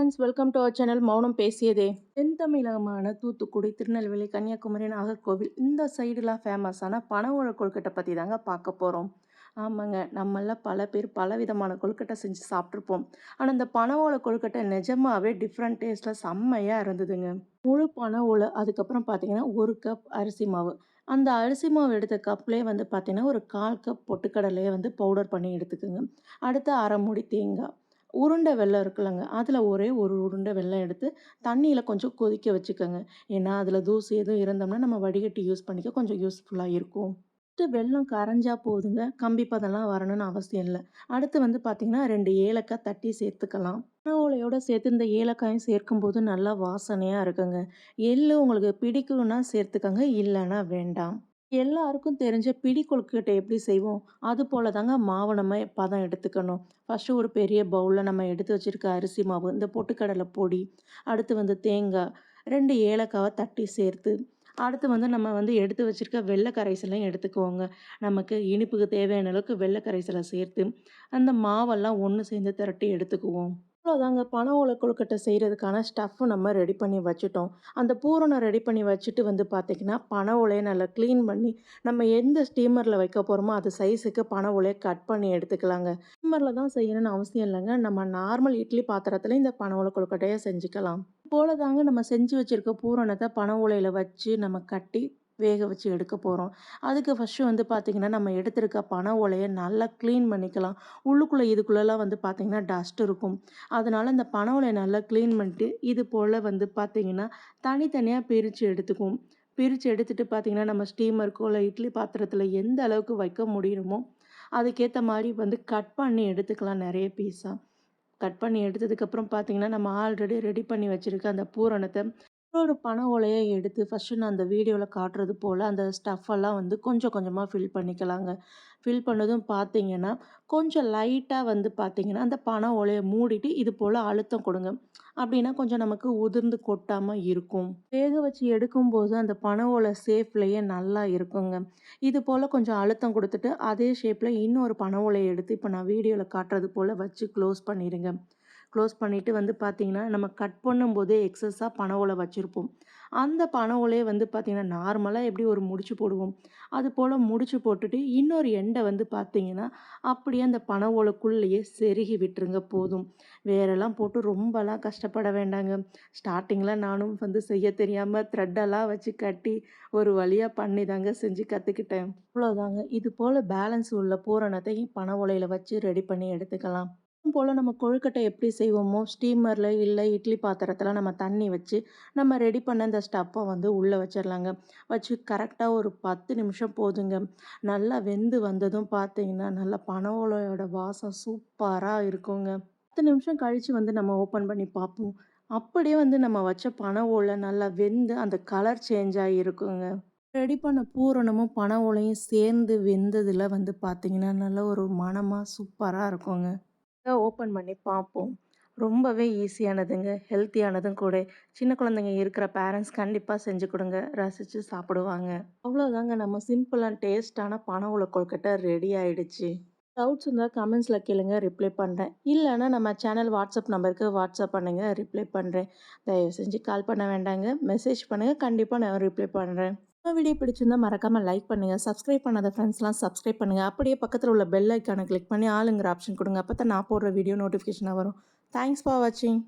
Friends, welcome to our channel Mounam Pesiyadhe. தென்தமிழகமான Thoothukudi, Tirunelveli, Kanyakumari, Nagercoil இந்த சைடுலாம் ஃபேமஸான பனவோல கொழுக்கட்டை பற்றி தாங்க பார்க்க போகிறோம். ஆமாங்க, நம்மள பல பேர் பலவிதமான கொழுக்கட்டை செஞ்சு சாப்பிட்ருப்போம். ஆனால் இந்த பனவோல கொழுக்கட்டை நிஜமாவே டிஃப்ரெண்ட் டேஸ்ட்டில் செம்மையாக இருந்ததுங்க. முழு பனவோல, அதுக்கப்புறம் பார்த்தீங்கன்னா 1 கப் அரிசி மாவு. அந்த அரிசி மாவு எடுத்த கப்லேயே வந்து பார்த்தீங்கன்னா ஒரு 1/4 கப் பொட்டுக்கடலையை வந்து பவுடர் பண்ணி எடுத்துக்கோங்க. அடுத்து அரை மூடி தேங்காய், உருண்டை வெல்லம் இருக்குல்லங்க, அதில் ஒரே ஒரு உருண்டை வெல்லம் எடுத்து தண்ணியில் கொஞ்சம் கொதிக்க வச்சுக்கோங்க. ஏன்னா அதில் தூசி எதுவும் இருந்தோம்னா நம்ம வடிகட்டி யூஸ் பண்ணிக்க கொஞ்சம் யூஸ்ஃபுல்லாக இருக்கும். ஃபஸ்ட்டு வெல்லம் கரைஞ்சா போதுங்க, கம்பி பதம்லாம் வரணும்னு அவசியம் இல்லை. அடுத்து வந்து பார்த்திங்கன்னா 2 ஏலக்காய் தட்டி சேர்த்துக்கலாம். ஓலையோட சேர்த்து இந்த ஏலக்காயும் சேர்க்கும்போது நல்லா வாசனையாக இருக்குங்க. எள்ளு உங்களுக்கு பிடிக்கும்னா சேர்த்துக்கங்க, இல்லைன்னா வேண்டாம். எல்லாருக்கும் தெரிஞ்ச பிடி கொழுக்கட்டை எப்படி செய்வோம்? அது போல தாங்க மாவு நம்ம பதம் எடுத்துக்கணும். ஃபர்ஸ்ட்டு ஒரு பெரிய பவுல்ல நம்ம எடுத்து வச்சிருக்க அரிசி மாவு, இந்த பொட்டுக்கடலை பொடி, அடுத்து வந்து தேங்காய், 2 ஏலக்காவ தட்டி சேர்த்து, அடுத்து வந்து நம்ம வந்து எடுத்து வச்சிருக்க வெள்ள கரைசலையும் எடுத்துக்குவோங்க. நமக்கு இனிப்புக்கு தேவையான அளவுக்கு வெள்ள கரைசலை சேர்த்து, அந்த மாவெல்லாம் ஒண்ணு சேர்ந்து திரட்டி எடுத்துக்குவோம். அவ்வளோதாங்க, பனை ஓலை கொழுக்கட்டை செய்கிறதுக்கான ஸ்டஃப்பு நம்ம ரெடி பண்ணி வச்சுட்டோம். அந்த பூரணம் ரெடி பண்ணி வச்சுட்டு வந்து பார்த்திங்கன்னா, பனை ஓலையை நல்லா க்ளீன் பண்ணி, நம்ம எந்த ஸ்டீமரில் வைக்க போகிறோமோ அது சைஸுக்கு பனை ஓலையை கட் பண்ணி எடுத்துக்கலாங்க. ஸ்டீமரில் தான் செய்யணும்னு அவசியம் இல்லைங்க. நம்ம நார்மல் இட்லி பாத்திரத்துல இந்த பனை ஓலை கொழுக்கட்டையை செஞ்சுக்கலாம். போல தாங்க நம்ம செஞ்சு வச்சுருக்க பூரணத்தை பனை ஓலையில் வச்சு நம்ம கட்டி வேக வச்சு எடுக்க போகிறோம். அதுக்கு ஃபஸ்ட்டு வந்து பார்த்திங்கன்னா, நம்ம எடுத்திருக்க பனை ஓலையை நல்லா க்ளீன் பண்ணிக்கலாம். உள்ளுக்குள்ளே இதுக்குள்ளெல்லாம் வந்து பார்த்திங்கன்னா டஸ்ட் இருக்கும். அதனால் இந்த பனை ஓலையை நல்லா க்ளீன் பண்ணிட்டு, இது போல் வந்து பார்த்திங்கன்னா தனித்தனியாக பிரித்து எடுத்துக்குவோம். பிரித்து எடுத்துகிட்டு பார்த்திங்கன்னா, நம்ம ஸ்டீமருக்கோ இல்லை இட்லி பாத்திரத்தில் எந்த அளவுக்கு வைக்க முடியுமோ அதுக்கேற்ற மாதிரி வந்து கட் பண்ணி எடுத்துக்கலாம் நிறைய பீஸாக. கட் பண்ணி எடுத்ததுக்கப்புறம் பார்த்திங்கன்னா, நம்ம ஆல்ரெடி ரெடி பண்ணி வச்சுருக்க அந்த பூரணத்தை ஒரு பனை ஓலையை எடுத்து ஃபஸ்ட்டு நான் அந்த வீடியோவில் காட்டுறது போல் அந்த ஸ்டஃப்பெல்லாம் வந்து கொஞ்சம் கொஞ்சமாக ஃபில் பண்ணிக்கலாங்க. ஃபில் பண்ணதும் பார்த்தீங்கன்னா, கொஞ்சம் லைட்டாக வந்து பார்த்தீங்கன்னா, அந்த பனை ஓலையை மூடிட்டு இது போல் அழுத்தம் கொடுங்க. அப்படின்னா கொஞ்சம் நமக்கு உதிர்ந்து கொட்டாமல் இருக்கும். வேக வச்சு எடுக்கும்போது அந்த பனை ஓலை ஷேப்லேயே நல்லா இருக்குங்க. இது போல் கொஞ்சம் அழுத்தம் கொடுத்துட்டு அதே ஷேப்பில் இன்னொரு பனை ஓலையை எடுத்து இப்போ நான் வீடியோவில் காட்டுறது போல் வச்சு க்ளோஸ் பண்ணிடுங்க. க்ளோஸ் பண்ணிவிட்டு வந்து பார்த்திங்கன்னா, நம்ம கட் பண்ணும்போதே எக்ஸஸாக பனை ஓலை வச்சுருப்போம். அந்த பனை ஓலையை வந்து பார்த்திங்கன்னா, நார்மலாக எப்படி ஒரு முடிச்சு போடுவோம், அது போல் முடிச்சு போட்டுட்டு இன்னொரு எண்டை வந்து பார்த்திங்கன்னா, அப்படியே அந்த பனை ஓலைக்குள்ளேயே செருகி விட்டுருங்க போதும். வேறெல்லாம் போட்டு ரொம்பலாம் கஷ்டப்பட வேண்டாங்க. ஸ்டார்டிங்கில் நானும் வந்து செய்ய தெரியாமல் த்ரெட்டெல்லாம் வச்சு கட்டி ஒரு வழியாக பண்ணி தாங்க செஞ்சு கற்றுக்கிட்டேன். அவ்வளோதாங்க. இது போல் பேலன்ஸ் உள்ள பூரணத்தை பனை ஓலையில் வச்சு ரெடி பண்ணி எடுத்துக்கலாம். போல் நம்ம கொழுக்கட்டை எப்படி செய்வோமோ ஸ்டீமரில் இல்லை இட்லி பாத்திரத்தில் நம்ம தண்ணி வச்சு நம்ம ரெடி பண்ண இந்த ஸ்டப்பை வந்து உள்ளே வச்சிடலாங்க. வச்சு கரெக்டாக ஒரு 10 நிமிஷம் போதுங்க. நல்லா வெந்து வந்ததும் பார்த்தீங்கன்னா நல்லா பனை ஓலையோட வாசம் சூப்பராக இருக்குங்க. 10 நிமிஷம் கழித்து வந்து நம்ம ஓப்பன் பண்ணி பார்ப்போம். அப்படியே வந்து நம்ம வச்ச பனை ஓலை நல்லா வெந்து அந்த கலர் சேஞ்ச் ஆகி இருக்குங்க. ரெடி பண்ண பூரணமும் பனை ஓலையும் சேர்ந்து வெந்ததில் வந்து பார்த்திங்கன்னா நல்ல ஒரு மணமாக சூப்பராக இருக்குங்க. ஓப்பன் பண்ணி பார்ப்போம். ரொம்பவே ஈஸியானதுங்க, ஹெல்த்தியானதும் கூட. சின்ன குழந்தைங்க இருக்கிற பேரண்ட்ஸ் கண்டிப்பாக செஞ்சு கொடுங்க, ரசித்து சாப்பிடுவாங்க. அவ்வளோதாங்க, நம்ம சிம்பிள் அண்ட் டேஸ்டான பனை ஓலை கொழுக்கட்டை ரெடி ஆயிடுச்சு. டவுட்ஸ் இருந்தால் கமெண்ட்ஸில் கேளுங்க, ரிப்ளை பண்ணுறேன். இல்லைன்னா நம்ம சேனல் வாட்ஸ்அப் நம்பருக்கு வாட்ஸ்அப் பண்ணுங்கள், ரிப்ளை பண்ணுறேன். தயவு செஞ்சு கால் பண்ண வேண்டாங்க, மெசேஜ் பண்ணுங்கள், கண்டிப்பாக நான் ரிப்ளை பண்ணுறேன். இந்த வீடியோ பிடிச்சிருந்தா மறக்காமல் லைக் பண்ணுங்கள். சப்ஸ்கிரைப் பண்ணாத ஃப்ரெண்ட்ஸ்லாம் சப்ஸ்கிரைப் பண்ணுங்கள். அப்படியே பக்கத்தில் உள்ள பெல் ஐக்கானை கிளிக் பண்ணி ஆளுங்கிற ஆப்ஷன் கொடுங்க. அப்போ தான் நான் போடுற வீடியோ நோட்டிஃபிகேஷனாக வரும். தேங்க்ஸ் ஃபார் வாட்சிங்.